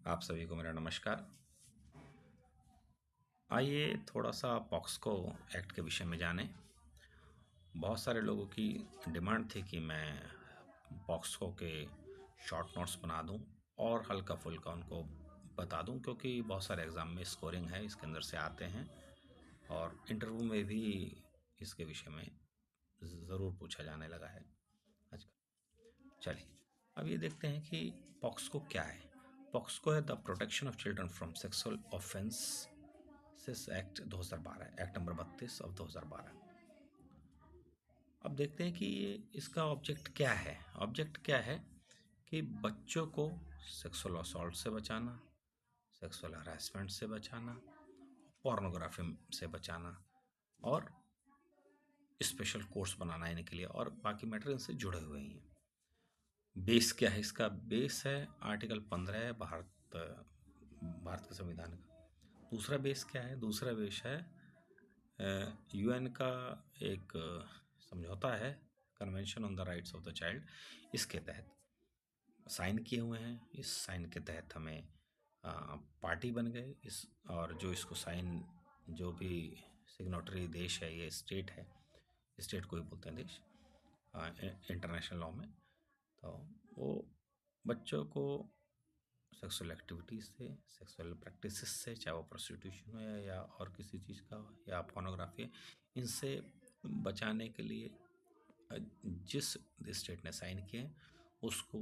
आप सभी को मेरा नमस्कार। आइए थोड़ा सा पॉक्सको एक्ट के विषय में जानें। बहुत सारे लोगों की डिमांड थी कि मैं पॉक्सको के शॉर्ट नोट्स बना दूं और हल्का फुल्का उनको बता दूं, क्योंकि बहुत सारे एग्ज़ाम में स्कोरिंग है इसके अंदर से आते हैं और इंटरव्यू में भी इसके विषय में ज़रूर पूछा जाने लगा है आजकल। चलिए अब ये देखते हैं कि पॉक्सको क्या है। पॉक्सको है the protection of children from sexual offences act 2012, act number 32 of 2012। अब देखते हैं कि ये इसका ऑब्जेक्ट क्या है। ऑब्जेक्ट क्या है कि बच्चों को सेक्सुअल असॉल्ट से बचाना, सेक्सुअल हरासमेंट से बचाना, पोर्नोग्राफी से बचाना और स्पेशल कोर्स बनाना इनके लिए, और बाकी मैटर इनसे जुड़े हुए ही हैं। बेस क्या है इसका? बेस है आर्टिकल 15 है भारत के संविधान का। दूसरा बेस क्या है? दूसरा बेस है यूएन का एक समझौता है, convention on the rights of the child. इसके तहत साइन किए हुए हैं। इस साइन के तहत हमें पार्टी बन गए इस, और जो इसको साइन, जो भी सिग्नेटरी देश है, ये स्टेट है, स्टेट को ही बोलते हैं देश इंटरनेशनल लॉ में। तो वो बच्चों को सेक्सुअल एक्टिविटीज़ से, सेक्सुअल प्रैक्टिसेस से, चाहे वो प्रोस्टिट्यूशन हो या और किसी चीज़ का हो या पोर्नोग्राफी, इनसे बचाने के लिए जिस स्टेट ने साइन किए हैं उसको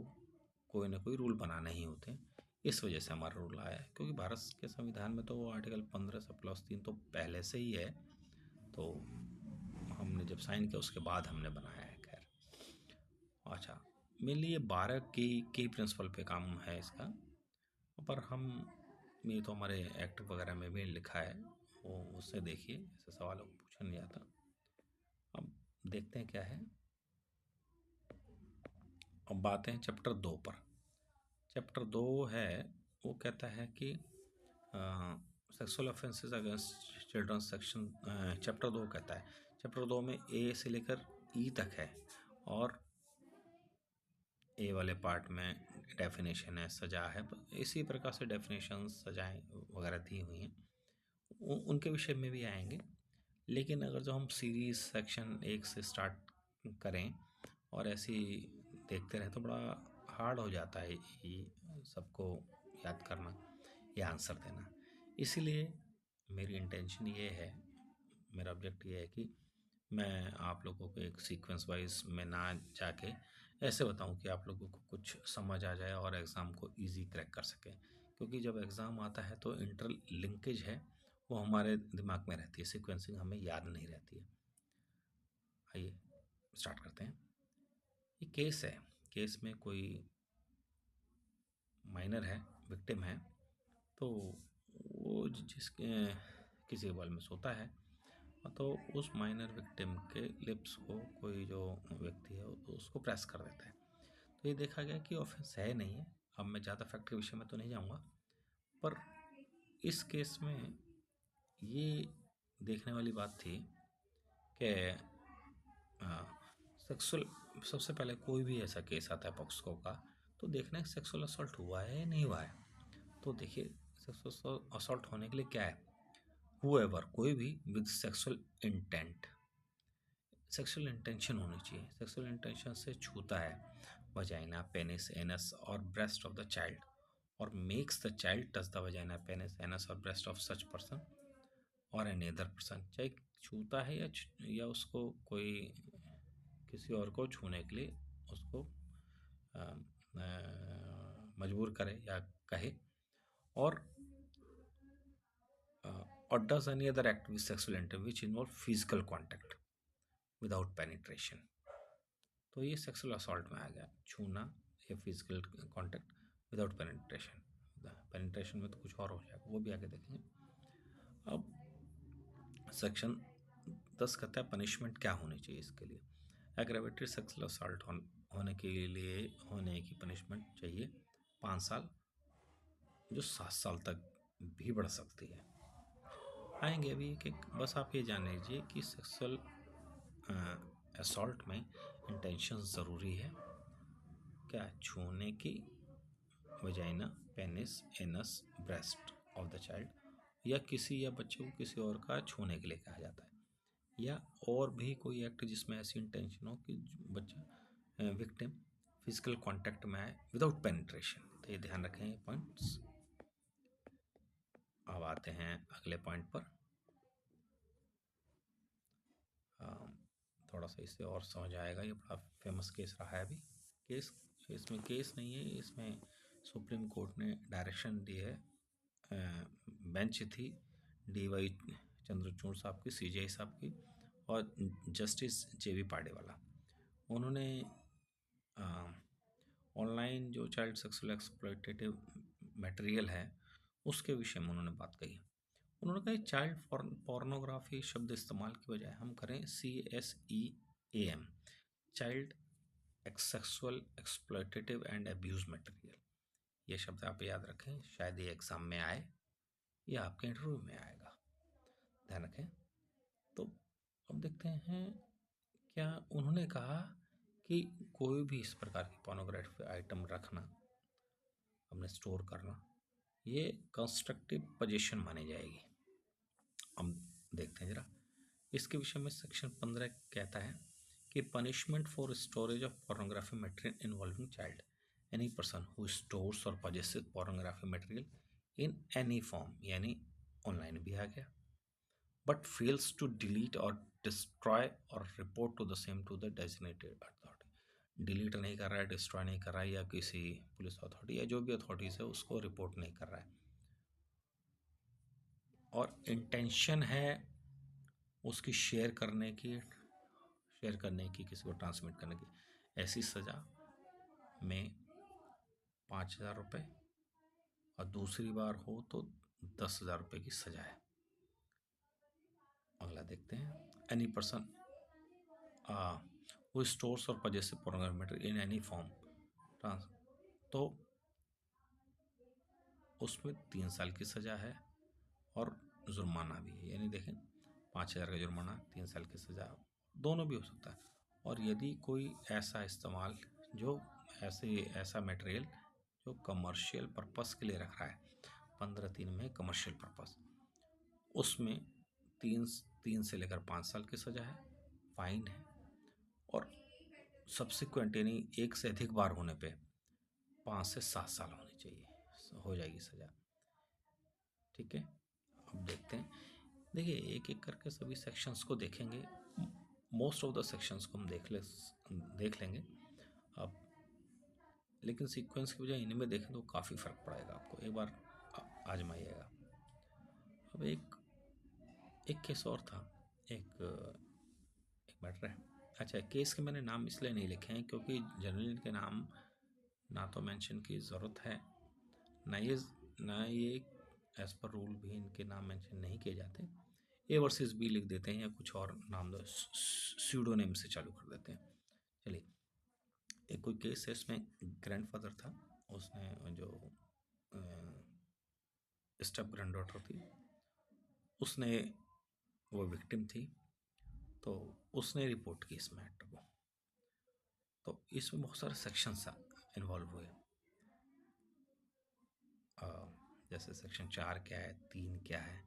कोई ना कोई रूल बनाने ही होते हैं। इस वजह से हमारा रूल आया है, क्योंकि भारत के संविधान में तो वो आर्टिकल 15+3 तो पहले से ही है। तो हमने जब साइन किया उसके बाद हमने बनाया है। खैर, अच्छा, मेनली ये 12 की प्रिंसिपल पे काम है इसका, पर हम ये तो हमारे एक्ट वगैरह में भी लिखा है, वो उससे देखिए, ऐसे सवालों को पूछा नहीं जाता। अब देखते हैं क्या है। अब बात है चैप्टर 2 पर। चैप्टर 2 है, वो कहता है कि sexual offences against children section. Chapter 2 कहता है, चैप्टर 2 में ए से लेकर ई तक है, और ए वाले पार्ट में डेफिनेशन है, सजा है, इसी प्रकार से डेफिनेशन, सजाएं वगैरह दी हुई हैं, उनके विषय में भी आएंगे। लेकिन अगर जो हम सीरीज सेक्शन 1 से स्टार्ट करें और ऐसे ही देखते रहें तो बड़ा हार्ड हो जाता है ये सबको याद करना या आंसर देना। इसीलिए मेरी इंटेंशन ये है, मेरा ऑब्जेक्ट ये है कि मैं आप लोगों को एक सीक्वेंस वाइज में ना जाके ऐसे बताऊं कि आप लोगों को कुछ समझ आ जाए और एग्ज़ाम को इजी क्रैक कर सके, क्योंकि जब एग्ज़ाम आता है तो इंटर लिंकेज है वो हमारे दिमाग में रहती है, सीक्वेंसिंग हमें याद नहीं रहती है। आइए स्टार्ट करते हैं। ये केस है, केस में कोई माइनर है, विक्टिम है, तो वो जिसके किसी बल में सोता है, तो उस माइनर विक्टिम के लिप्स को कोई जो व्यक्ति है उसको प्रेस कर देता है। तो ये देखा गया कि ऑफेंस है नहीं है। अब मैं ज़्यादा फैक्ट के विषय में तो नहीं जाऊँगा, पर इस केस में ये देखने वाली बात थी कि सेक्सुअल, सबसे पहले कोई भी ऐसा केस आता है पॉक्सको का, तो देखना है सेक्सुअल असॉल्ट हुआ है या नहीं हुआ है। तो देखिए, सेक्सुअल असॉल्ट होने के लिए क्या है? हुएवर, कोई भी with sexual intent, sexual intention होनी चाहिए। सेक्सुअल इंटेंशन से छूता है वजाइना, पेनिस, एनस और ब्रेस्ट ऑफ द चाइल्ड, और makes the child touch the vagina, penis, anus और ब्रेस्ट ऑफ सच पर्सन और एनी अदर पर्सन। चाहे छूता है या उसको कोई किसी और को छूने के लिए उसको मजबूर करे या कहे, और does any other act with sexual intent which involve physical contact without penetration। तो ये सेक्सुअल असॉल्ट में आ गया, छूना या physical contact without penetration. Penetration में तो कुछ और हो जाएगा, वो भी आगे देखेंगे। अब सेक्शन 10 कहता है पनिशमेंट क्या होनी चाहिए इसके लिए। एग्रेवेटेड सेक्सुअल असॉल्ट होने के लिए होने की पनिशमेंट चाहिए 5 साल, जो 7 साल तक भी बढ़ सकती है। आएंगे अभी एक एक, बस आप ये जान लीजिए कि सेक्सुअल असॉल्ट में इंटेंशन ज़रूरी है, क्या छूने की vagina, penis, anus, breast of the child, या किसी या बच्चे को किसी और का छूने के लिए कहा जाता है, या और भी कोई एक्ट जिसमें ऐसी इंटेंशन हो कि बच्चा विक्टिम फिजिकल कांटेक्ट में आए विदाउट पेनिट्रेशन। तो ये ध्यान रखें ये पॉइंट्स। अब आते हैं अगले पॉइंट पर। थोड़ा सा इससे और समझ आएगा। ये बड़ा फेमस केस रहा है अभी। केस, इसमें केस नहीं है, इसमें सुप्रीम कोर्ट ने डायरेक्शन दी है। बेंच थी DY चंद्रचूड़ साहब की, CJI साहब की, और जस्टिस JB पाडेवाला। उन्होंने ऑनलाइन जो चाइल्ड सेक्सुअल एक्सप्लॉयटेटिव मटेरियल है उसके विषय में उन्होंने बात कही। उन्होंने कहा चाइल्ड पोर्नोग्राफी शब्द इस्तेमाल की बजाय हम करें CSEAM, child sexual exploitative and abuse material. ये शब्द आप याद रखें, शायद ये एग्जाम में आए या आपके इंटरव्यू में आएगा, ध्यान रखें। तो अब देखते हैं क्या उन्होंने कहा कि कोई भी इस प्रकार की पोर्नोग्राफी आइटम रखना, अपने स्टोर करना, ये कंस्ट्रक्टिव पोजीशन मानी जाएगी। हम देखते हैं जरा इसके विषय में। सेक्शन 15 कहता है कि punishment for storage of pornography material involving child, any person who stores और possesses pornography material in any form, यानी ऑनलाइन भी आ गया, बट फेल्स टू डिलीट और डिस्ट्रॉय और report to the same to the designated authority. Delete नहीं कर रहा है, डिस्ट्रॉय नहीं कर रहा है, या किसी पुलिस अथॉरिटी या जो भी अथॉरिटीज है उसको रिपोर्ट नहीं कर रहा है, और इंटेंशन है उसकी शेयर करने की, किसी को ट्रांसमिट करने की, ऐसी सज़ा में 5,000 रुपये, और दूसरी बार हो तो 10,000 रुपये की सज़ा है। अगला देखते हैं। एनी पर्सन हु स्टोर्स और possesses pornographic material in any form, तो उसमें 3 साल की सज़ा है और जुर्माना भी है। यानी देखें 5,000 का जुर्माना, 3 साल की सज़ा, दोनों भी हो सकता है। और यदि कोई ऐसा इस्तेमाल जो ऐसा मटेरियल जो कमर्शियल पर्पस के लिए रख रहा है, 15(3) में कमर्शियल पर्पस, उसमें 3 से लेकर 5 साल की सज़ा है, फाइन है, और सब्सिक्वेंट यानी एक से अधिक बार होने पे 5 से 7 साल होनी चाहिए, हो जाएगी सज़ा। ठीक है, अब देखते हैं। देखिए एक एक करके सभी सेक्शंस को देखेंगे। मोस्ट ऑफ द सेक्शंस को हम देख लेंगे अब, लेकिन सीक्वेंस की बजाय इनमें देखें तो काफ़ी फ़र्क पड़ेगा आपको। एक बार आजमाइएगा। अब एक केस और था, एक मैटर है। अच्छा, केस के मैंने नाम इसलिए नहीं लिखे हैं क्योंकि जनरली इनके नाम ना तो मेंशन की ज़रूरत है, ना ये एज पर रूल भी इनके नाम मेंशन नहीं किए जाते। A वर्सेस B लिख देते हैं या कुछ और नाम दो, स्यूडोनेम से चालू कर देते हैं। चलिए, एक कोई केस है, इसमें ग्रैंडफादर था, उसने जो स्टेप ग्रैंडडॉटर थी, उसने, वो विक्टिम थी, तो उसने रिपोर्ट की इस मैटर को। तो इसमें बहुत सारे सेक्शंस इन्वॉल्व हुए, जैसे सेक्शन 4 क्या है, 3 क्या है,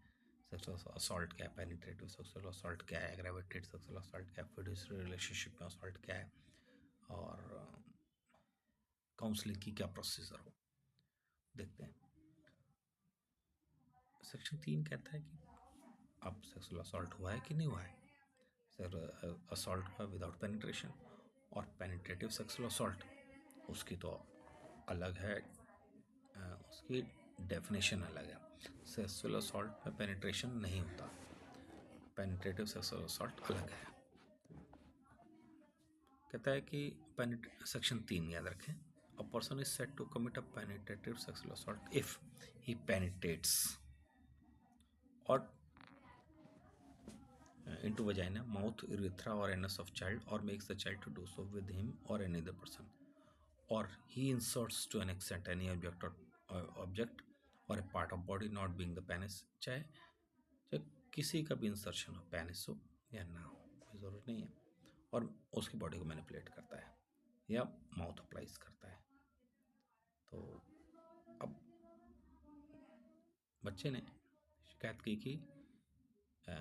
सेक्सुअल असॉल्ट क्या है, पेनिट्रेटिव सेक्सुअल असॉल्ट क्या है, एग्रेवेटेड सेक्सुअल असॉल्ट क्या है, फिड्यूशियरी रिलेशनशिप में असॉल्ट क्या है, और काउंसलिंग की क्या प्रोसीजर हो, देखते हैं। सेक्शन 3 कहता है कि अब सेक्सुअल असॉल्ट हुआ है कि नहीं हुआ है। असॉल्ट हुआ विदाउट पेनिट्रेशन, और पेनिट्रेटिव सेक्सुअल असॉल्ट उसकी तो अलग है, उसकी डेफिनेशन अलग है। सेक्सुअल असॉल्ट में पेनिट्रेशन नहीं होता, पेनिट्रेटिव सेक्सुअल असॉल्ट अलग है। कहता है कि सेक्शन 3 याद रखें, a person is said to commit a penetrative sexual assault if he penetrates और into vagina, mouth, urethra or anus of child, or makes the child to do so with him or any other person, or he inserts to an extent any object or a part of body not being the penis, चाहे किसी का भी insertion हो, penis हो या ना हो, कोई ज़रूरत नहीं है, और उसकी बॉडी को मैनिपुलेट करता है या माउथ अप्लाइज करता है, तो बच्चे ने शिकायत की कि अ,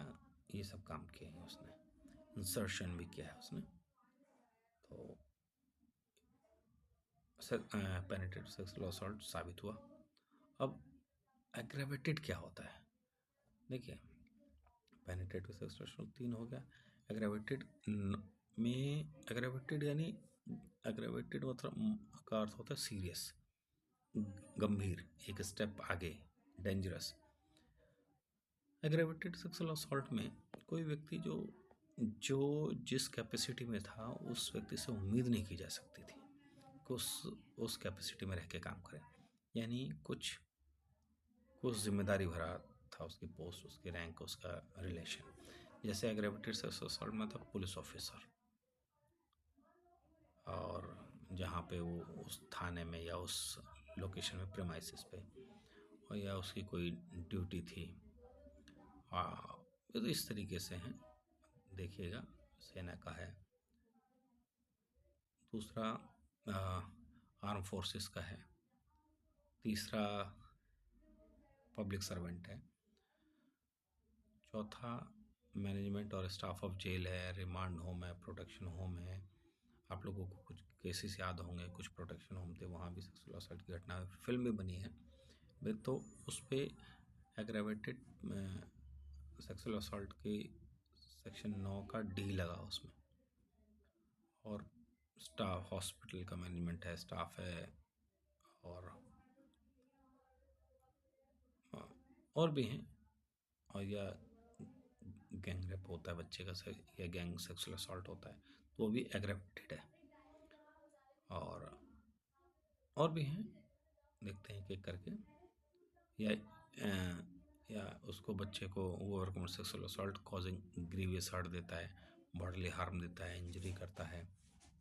ये सब काम किए हैं उसने, इंसर्शन भी किया है उसने। तो पेनिट्रेटिव सेक्सुअल असॉल्ट साबित हुआ। अब एग्रेवेटेड क्या होता है? देखिए, पेनिट्रेटिव सेक्सुअल असॉल्ट 3 हो गया। एग्रेवेटेड में, एग्रेवेटेड यानी, एग्रेवेटेड मतलब का अर्थ होता है सीरियस, गंभीर, एक स्टेप आगे, डेंजरस। एग्रेवेटेड सेक्सुअल असॉल्ट में कोई व्यक्ति जो जो जिस कैपेसिटी में था उस व्यक्ति से उम्मीद नहीं की जा सकती थी कि उस कैपेसिटी में रह के काम करे। यानी कुछ कुछ जिम्मेदारी भरा था उसकी पोस्ट, उसकी रैंक, उसका रिलेशन। जैसे एग्रेवेटेड सेक्सुअल असॉल्ट में था पुलिस ऑफिसर, और जहाँ पे वो उस थाने में या उस लोकेशन में प्रेमाइसिस पे, और या उसकी कोई ड्यूटी थी। हाँ, ये तो इस तरीके से हैं, देखिएगा। सेना का है। दूसरा आर्म फोर्सेस का है। तीसरा पब्लिक सर्वेंट है। चौथा मैनेजमेंट और स्टाफ ऑफ जेल है, रिमांड होम है, प्रोटेक्शन होम है। आप लोगों को कुछ केसेस याद होंगे, कुछ प्रोटेक्शन होम थे, वहाँ भी सेक्सुअल असॉल्ट की घटना फिल्म भी बनी है। तो उस पर एग्रेवेटेड सेक्सुअल असॉल्ट के सेक्शन 9 का डी लगा उसमें। और स्टाफ, हॉस्पिटल का मैनेजमेंट है, स्टाफ है, और और भी हैं। और या गैंग रेप होता है बच्चे का, या गैंग सेक्सुअल असॉल्ट होता है, तो वो भी एग्रेवेटेड है। और भी हैं, देखते हैं एक एक करके। या या उसको, बच्चे को वो overcome sexual assault causing grievous hurt देता है, बॉडीली हार्म देता है, इंजरी करता है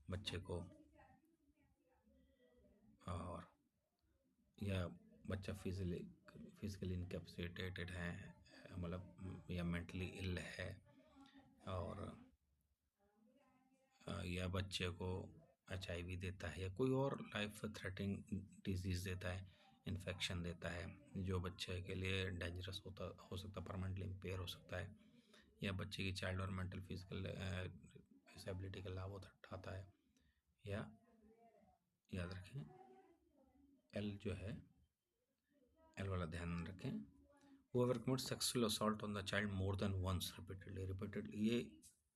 बच्चे को। और या बच्चा फिजिकली इनकेपेसिटेटेड है, मतलब या मेंटली इल है, और या बच्चे को HIV देता है, या कोई और लाइफ थ्रेटनिंग डिजीज़ देता है, इन्फेक्शन देता है, जो बच्चे के लिए डेंजरस हो सकता है, परमानेंटली इम्पेयर हो सकता है, या बच्चे की चाइल्ड और मेंटल फिजिकल डिसेबिलिटी का लाभ उठाता है। या याद रखें, एल जो है, एल वाला ध्यान रखें, whoever commits sexual assault on the child more than once repeatedly, ये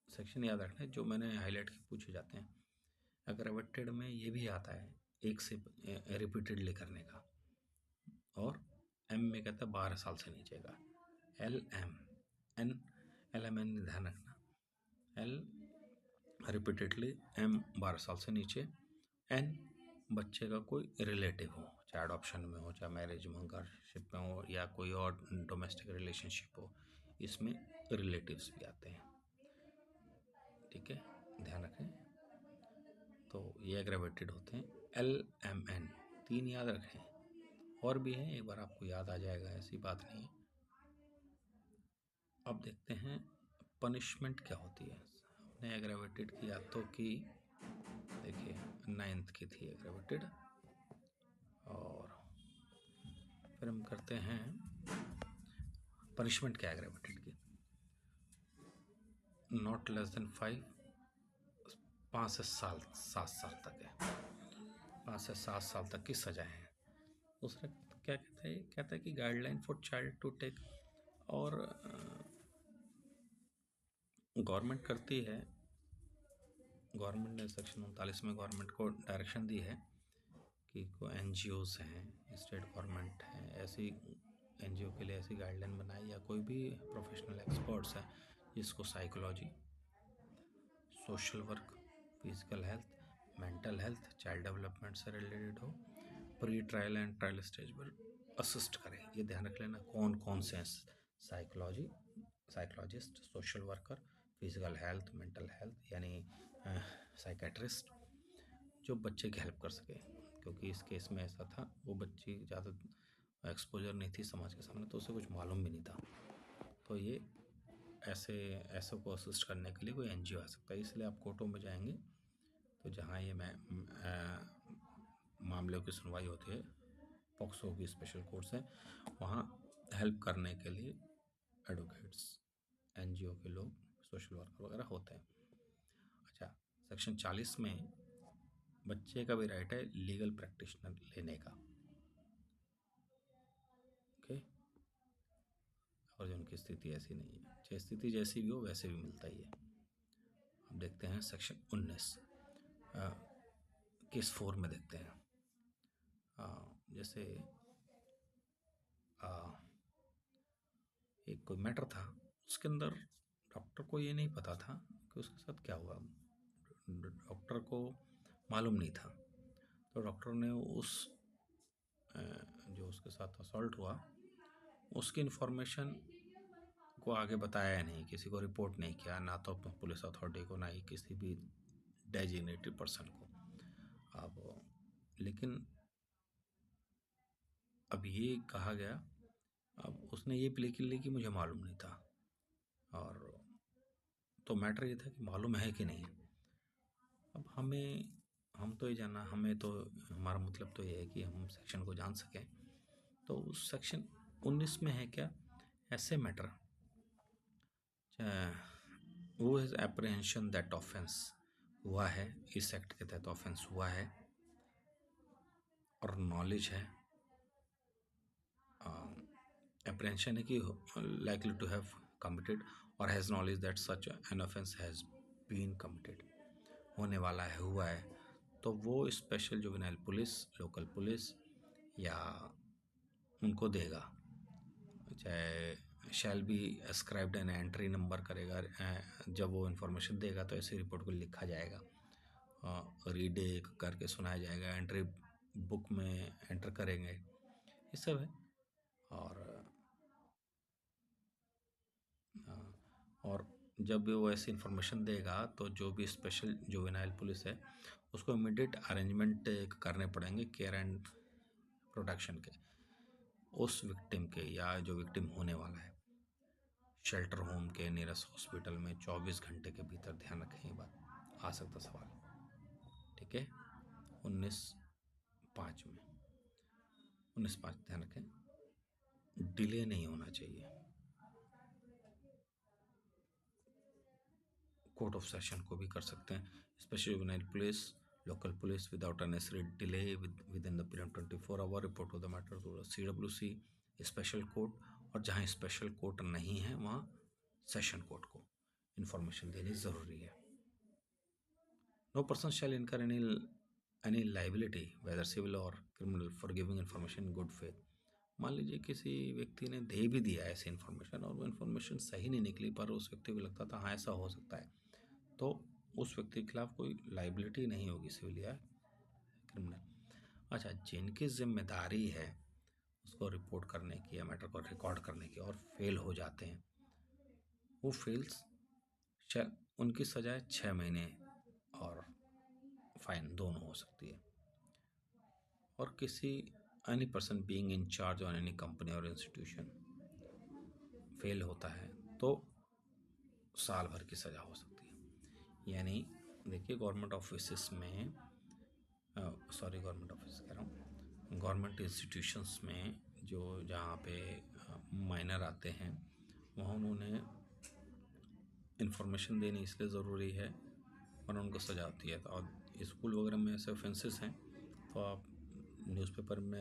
सेक्शन याद रखना है जो मैंने हाईलाइट के पूछे जाते हैं। एग्रेवेटेड में ये भी आता है, एक से रिपीटेडली करने का। और एम में कहता है 12 साल से नीचे का। L M N, L M N ध्यान रखना, एल रिपीटेडली, एम 12 साल से नीचे, एन बच्चे का कोई रिलेटिव हो, चाहे अडॉप्शन में हो, चाहे मैरिज में हो, गार्डशिप में हो, या कोई और डोमेस्टिक रिलेशनशिप हो, इसमें रिलेटिव्स भी आते हैं। ठीक है, ध्यान रखें। तो ये एग्रेवेटेड होते हैं। एल एम एन 3 याद रखें, और भी हैं, एक बार आपको याद आ जाएगा, ऐसी बात नहीं है। अब देखते हैं पनिशमेंट क्या होती है। हमने एग्रेवेटेड की याद तो की, देखिए 9th की थी एग्रेवेटेड। और फिर हम करते हैं पनिशमेंट क्या एग्रेवेटेड की। नॉट लेस देन 5 से 7 साल तक है, 5 से 7 साल तक की सजा है। दूसरा क्या कहता है कि guideline for child to take, और गवर्नमेंट करती है, गवर्नमेंट ने सेक्शन 39 में गवर्नमेंट को डायरेक्शन दी है कि कोई NGOs हैं, स्टेट गवर्नमेंट है, ऐसी NGO के लिए ऐसी गाइडलाइन बनाई, या कोई भी प्रोफेशनल एक्सपर्ट्स हैं जिसको psychology, social work, physical health, mental health, child development से रिलेटेड हो, pre trial and trial stage पर असिस्ट करें। ये ध्यान रख लेना कौन कौन से हैं। Psychologist, social worker, physical health, mental health, यानी साइकेट्रिस्ट, जो बच्चे की हेल्प कर सके। क्योंकि इस केस में ऐसा था, वो बच्ची ज़्यादा एक्सपोजर नहीं थी समाज के सामने, तो उसे कुछ मालूम भी नहीं था। तो ये ऐसे को असिस्ट करने के लिए कोई NGO आ सकता है। इसलिए आप कोर्टों में जाएंगे तो जहाँ ये मामलों की सुनवाई होती है, पॉक्सो की स्पेशल कोर्ट्स हैं, वहाँ हेल्प करने के लिए एडवोकेट्स, एनजीओ के लोग, सोशल वर्कर वगैरह होते हैं। अच्छा, सेक्शन 40 में बच्चे का भी राइट है लीगल प्रैक्टिशनर लेने का। ओके, और जो उनकी स्थिति ऐसी नहीं है, चाहे स्थिति जैसी भी हो वैसे भी मिलता ही है। अब देखते हैं सेक्शन 19 केस 4 में देखते हैं। जैसे एक कोई मैटर था, उसके अंदर डॉक्टर को ये नहीं पता था कि उसके साथ क्या हुआ, डॉक्टर को मालूम नहीं था। तो डॉक्टर ने उस जो उसके साथ असॉल्ट हुआ उसकी इन्फॉर्मेशन को आगे बताया नहीं, किसी को रिपोर्ट नहीं किया, ना तो पुलिस अथॉरिटी को, ना ही किसी भी डेजिग्नेटेड पर्सन को। अब लेकिन अब ये कहा गया, अब उसने ये प्ले की ली कि मुझे मालूम नहीं था, और तो मैटर ये था कि मालूम है कि नहीं। अब हम तो ये जानना, हमें तो हमारा मतलब तो ये है कि हम सेक्शन को जान सकें। तो उस सेक्शन 19 में है क्या, ऐसे मैटर वो इज एप्रीहेंशन दैट ऑफेंस हुआ है, इस एक्ट के तहत ऑफेंस हुआ है, और नॉलेज है, एप्रीहेंशन है कि लाइकली टू हैव कमिटेड, और has knowledge that such an offence has been committed, होने वाला है, हुआ है। तो वो special juvenile police, local police या उनको देगा, चाहे shall be ascribed an entry number करेगा। जब वो इन्फॉर्मेशन देगा तो ऐसी रिपोर्ट को लिखा जाएगा, रीड करके सुनाया जाएगा, एंट्री बुक में एंटर करेंगे, ये सब है। और जब भी वो ऐसी इन्फॉर्मेशन देगा तो जो भी स्पेशल जुवेनाइल पुलिस है उसको इमीडिएट अरेंजमेंट करने पड़ेंगे केयर एंड प्रोटेक्शन के, उस विक्टिम के या जो विक्टिम होने वाला है। शेल्टर होम के, नियरेस्ट हॉस्पिटल में 24 घंटे के भीतर, ध्यान रखें ये बात, आ सकता सवाल। ठीक है, 19(5) में 19(5) ध्यान रखें, डिले नहीं होना चाहिए। कोर्ट ऑफ सेशन को भी कर सकते हैं, special juvenile police, local police without unnecessary delay within the period 24 hour report of the matter to CWC special court, और जहाँ स्पेशल कोर्ट नहीं है वहाँ सेशन कोर्ट को इन्फॉर्मेशन देनी ज़रूरी है। नो पर्सन शैल इनकर एनी लाइबिलिटी वेदर सिविल और criminal for giving information in good faith. मान लीजिए किसी व्यक्ति ने दे भी दिया ऐसी इन्फॉर्मेशन और वो इन्फॉर्मेशन सही नहीं निकली, पर उस व्यक्ति को लगता था हाँ ऐसा हो सकता है, तो उस व्यक्ति के खिलाफ कोई लाइबिलिटी नहीं होगी, सिविल या क्रिमिनल। अच्छा, जिनकी जिम्मेदारी है उसको रिपोर्ट करने की या मैटर को रिकॉर्ड करने की और फेल हो जाते हैं, वो फेल्स, उनकी सजा 6 महीने और फाइन दोनों हो सकती है। और किसी any person being in charge on any company और इंस्टीट्यूशन फेल होता है तो साल भर की सज़ा हो सकती है। यानी देखिए, गवर्नमेंट ऑफिस में गवर्नमेंट ऑफिस कह रहा हूँ, गवर्नमेंट इंस्टीट्यूशंस में जो जहाँ पे माइनर आते हैं वहाँ उन्होंने इन्फॉर्मेशन देनी इसलिए ज़रूरी है वरना उनको सजा होती है। और स्कूल वगैरह में ऐसे ऑफेंसेस हैं तो आप न्यूज़पेपर में